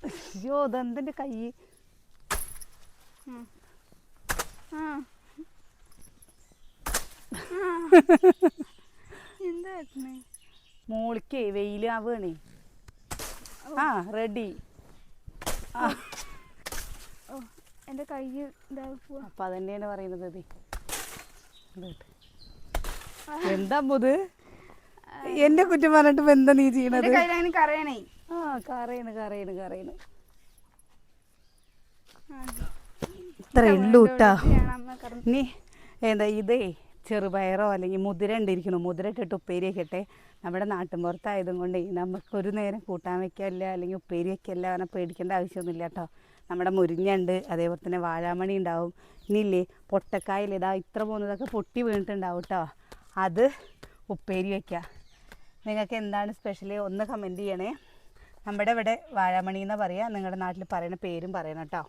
അയ്യോ ഇതെന്തിൻ്റെ കൈ എന്താ മോളിക്കേ വെയിലാവുകയാണേ. ആ റെഡി. എൻ്റെ കൈ ഇതാക്കുക. അപ്പം അതന്നെയാണ് പറയുന്നത്. എന്താ ഇത് എന്റെ കുറ്റം പറഞ്ഞിട്ട് എന്താ നീ ചെയ്യണത്? കറയണേ. ആ കറയണ് കറയണ് കറയണ്. ഇത്രേ ഉള്ളൂ കേട്ടോ. നീ എന്താ ഇതേ ചെറുപയറോ അല്ലെങ്കിൽ മുതിര ഉണ്ടിരിക്കണോ, മുതിര ഇട്ടിട്ട് ഉപ്പേരി വെക്കട്ടെ. നമ്മുടെ നാട്ടിൻപുറത്തായതും കൊണ്ട് നമുക്കൊരു നേരം കൂട്ടാൻ വയ്ക്കാനില്ല അല്ലെങ്കിൽ ഉപ്പേരി വയ്ക്കല്ല, അങ്ങനെ പേടിക്കേണ്ട ആവശ്യമൊന്നുമില്ല കേട്ടോ. നമ്മുടെ മുരിങ്ങയുണ്ട്, അതേപോലെ തന്നെ വാഴാമണി ഉണ്ടാവും. ഇനിയില്ലേ പൊട്ടക്കായില്ലേ, ഇതാ ഇത്ര പോകുന്നതൊക്കെ പൊട്ടി വീണിട്ടുണ്ടാവും കേട്ടോ. അത് ഉപ്പേരി വയ്ക്കാം. നിങ്ങൾക്ക് എന്താണ് സ്പെഷ്യൽ ഒന്ന് കമൻറ്റ് ചെയ്യണേ. നമ്മുടെ ഇവിടെ വാഴാമണി എന്നാണ് പറയുക. നിങ്ങളുടെ നാട്ടിൽ പറയുന്ന പേരും പറയണം കേട്ടോ.